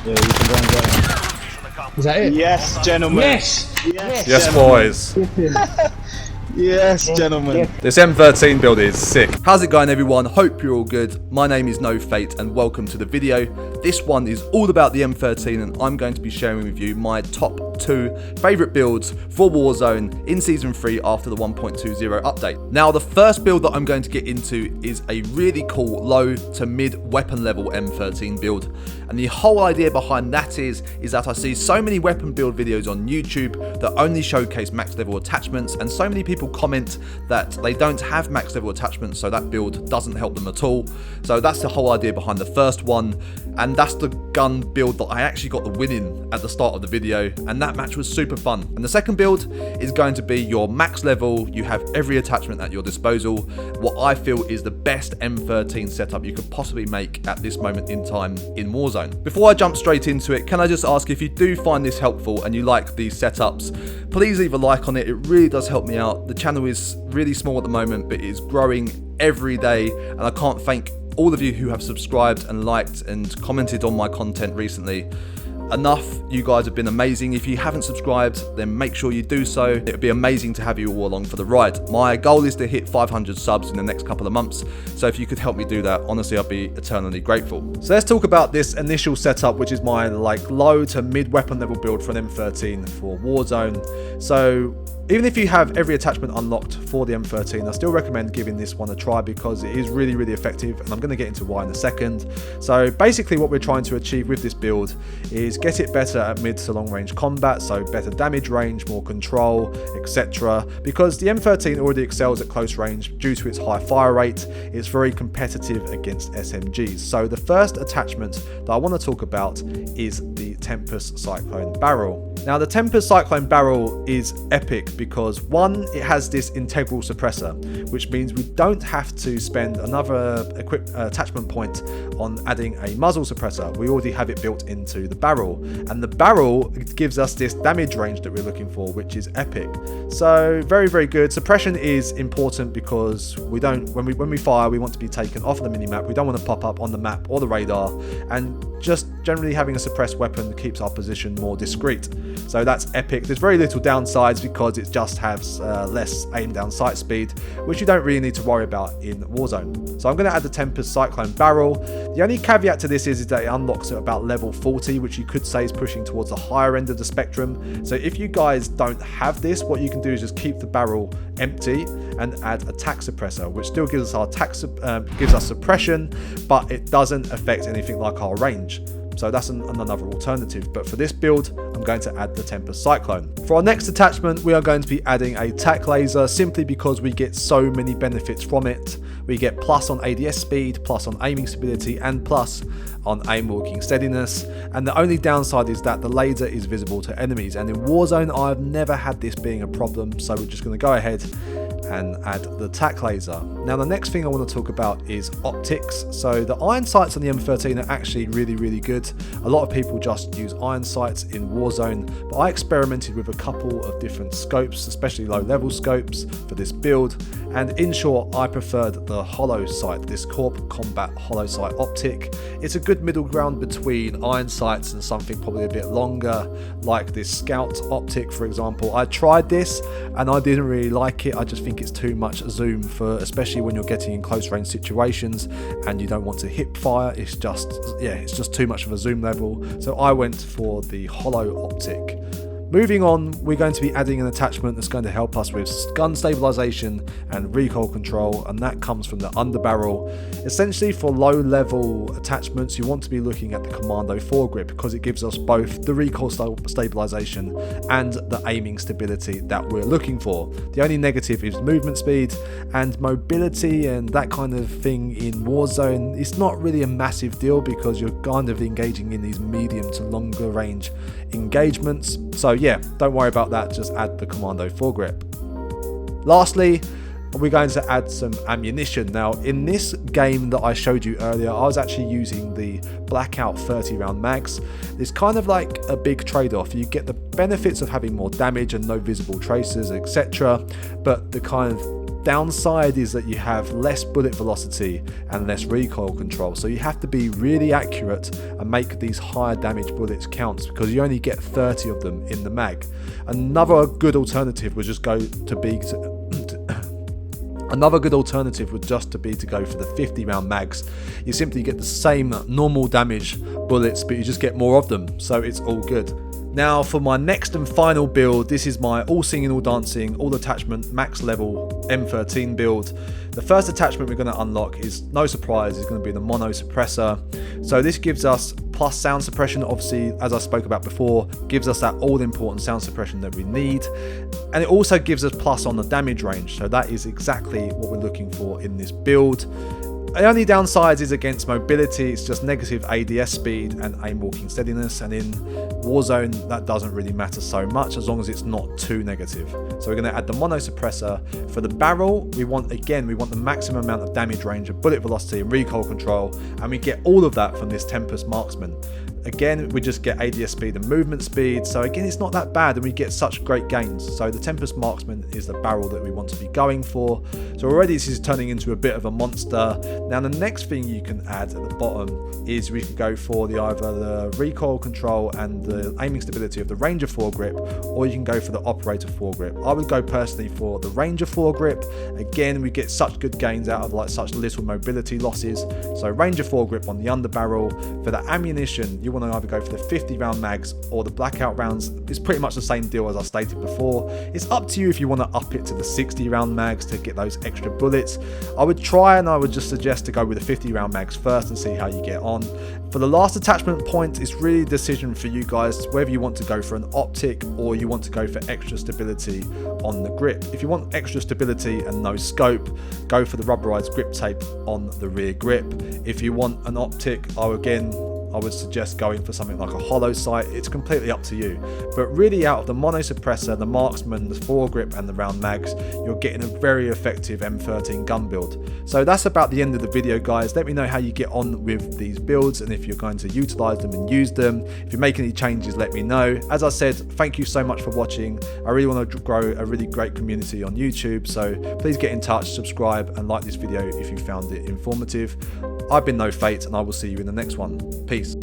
Yeah, you can go and get him. Is that it? Yes, gentlemen. Yes! Yes, Yes, gentlemen. boys. Yes, gentlemen. This M13 build is sick. How's it going, everyone? Hope you're all good. My name is No Fate and welcome to the video. This one is all about the M13 and I'm going to be sharing with you my top 2 favourite builds for Warzone in Season 3 after the 1.20 update. Now, the first build that I'm going to get into is a really cool low to mid weapon level M13 build. And the whole idea behind that is that I see so many weapon build videos on YouTube that only showcase max level attachments, and so many people comment that they don't have max level attachments, so that build doesn't help them at all. So that's the whole idea behind the first one, and that's the gun build that I actually got the win in at the start of the video, and that match was super fun. And the second build is going to be your max level, you have every attachment at your disposal, what I feel is the best M13 setup you could possibly make at this moment in time in Warzone. Before I jump straight into it, can I just ask, if you do find this helpful and you like these setups, please leave a like on it. It really does help me out. The channel is really small at the moment, but it is growing every day, and I can't thank all of you who have subscribed and liked and commented on my content recently enough. You guys have been amazing. If you haven't subscribed, then make sure you do so. It would be amazing to have you all along for the ride. My goal is to hit 500 subs in the next couple of months, so if you could help me do that, honestly, I'd be eternally grateful. So let's talk about this initial setup, which is my low to mid weapon level build for an M13 for Warzone. So even if you have every attachment unlocked for the M13, I still recommend giving this one a try because it is really, really effective, and I'm going to get into why in a second. So basically what we're trying to achieve with this build is get it better at mid to long range combat, so better damage range, more control, etc. Because the M13 already excels at close range due to its high fire rate. It's very competitive against SMGs. So the first attachment that I want to talk about is the Tempest Cyclone Barrel. Now, the Tempest Cyclone Barrel is epic because, one, it has this integral suppressor, which means we don't have to spend another attachment point on adding a muzzle suppressor. We already have it built into the barrel, and the barrel gives us this damage range that we're looking for, which is epic. So very, very good. Suppression is important because we don't, when we fire, we want to be taken off the minimap. We don't want to pop up on the map or the radar, and just generally having a suppressed weapon keeps our position more discreet. So that's epic. There's very little downsides because it just has less aim down sight speed, which you don't really need to worry about in Warzone. So I'm going to add the Tempest Cyclone Barrel. The only caveat to this is that it unlocks at about level 40, which you could say is pushing towards the higher end of the spectrum. So if you guys don't have this, what you can do is just keep the barrel empty and add a tac suppressor, which still gives us our gives us suppression, but it doesn't affect anything like our range. So that's another alternative, but for this build, I'm going to add the Tempest Cyclone. For our next attachment, we are going to be adding a tac laser simply because we get so many benefits from it. We get plus on ADS speed, plus on aiming stability, and plus on aim walking steadiness. And the only downside is that the laser is visible to enemies, and in Warzone, I've never had this being a problem, so we're just going to go ahead and add the tac laser. Now, the next thing I want to talk about is optics. So the iron sights on the M13 are actually really, really good. A lot of people just use iron sights in Warzone, but I experimented with a couple of different scopes, especially low level scopes for this build, and in short, I preferred the hollow sight, this Corp Combat hollow sight optic. It's a good middle ground between iron sights and something probably a bit longer, like this Scout optic, for example. I tried this and I didn't really like it. I just think it's too much zoom for, especially when you're getting in close range situations and you don't want to hip fire. It's just too much of a zoom level. So I went for the hollow optic. Moving on, we're going to be adding an attachment that's going to help us with gun stabilization and recoil control, and that comes from the Underbarrel. Essentially, for low level attachments, you want to be looking at the Commando foregrip because it gives us both the recoil stabilization and the aiming stability that we're looking for. The only negative is movement speed and mobility, and that kind of thing in Warzone. It's not really a massive deal because you're kind of engaging in these medium to longer range engagements. So yeah, don't worry about that, just add the Commando foregrip. Lastly, we're going to add some ammunition. Now, in this game that I showed you earlier, I was actually using the Blackout 30 round mags. It's kind of like a big trade-off. You get the benefits of having more damage and no visible traces, etc., but the kind of Downside is that you have less bullet velocity and less recoil control, so you have to be really accurate and make these higher damage bullets count, because you only get 30 of them in the mag. Another good alternative would just be to go for the 50 round mags. You simply get the same normal damage bullets, but you just get more of them, so it's all good. Now for my next and final build, this is my all singing, all dancing, all attachment, max level M13 build. The first attachment we're going to unlock is, no surprise, is going to be the mono suppressor. So this gives us plus sound suppression, obviously, as I spoke about before, gives us that all important sound suppression that we need. And it also gives us plus on the damage range, so that is exactly what we're looking for in this build. The only downside is against mobility, it's just negative ADS speed and aim walking steadiness, and in Warzone that doesn't really matter so much as long as it's not too negative. So we're going to add the mono suppressor. For the barrel, we want the maximum amount of damage range of bullet velocity and recoil control, and we get all of that from this Tempest Marksman. Again, we just get ADS speed and movement speed, so again it's not that bad and we get such great gains. So the Tempest Marksman is the barrel that we want to be going for. So already this is turning into a bit of a monster. Now the next thing you can add at the bottom is we can go for either the recoil control and the aiming stability of the Ranger foregrip, or you can go for the Operator foregrip. I would go personally for the Ranger foregrip. Again, we get such good gains out of such little mobility losses. So Ranger foregrip on the underbarrel. For the ammunition, you want to either go for the 50 round mags or the blackout rounds. It's pretty much the same deal as I stated before. It's up to you if you want to up it to the 60 round mags to get those extra bullets. I would just suggest to go with the 50 round mags first and see how you get on. For the last attachment point, it's really a decision for you guys whether you want to go for an optic or you want to go for extra stability on the grip. If you want extra stability and no scope, go for the rubberized grip tape on the rear grip. If you want an optic, I would suggest going for something like a hollow sight. It's completely up to you. But really, out of the mono suppressor, the marksman, the foregrip and the round mags, you're getting a very effective M13 gun build. So that's about the end of the video, guys. Let me know how you get on with these builds and if you're going to utilize them and use them. If you make any changes, let me know. As I said, thank you so much for watching. I really want to grow a really great community on YouTube, so please get in touch, subscribe and like this video if you found it informative. I've been No Fate and I will see you in the next one. Peace.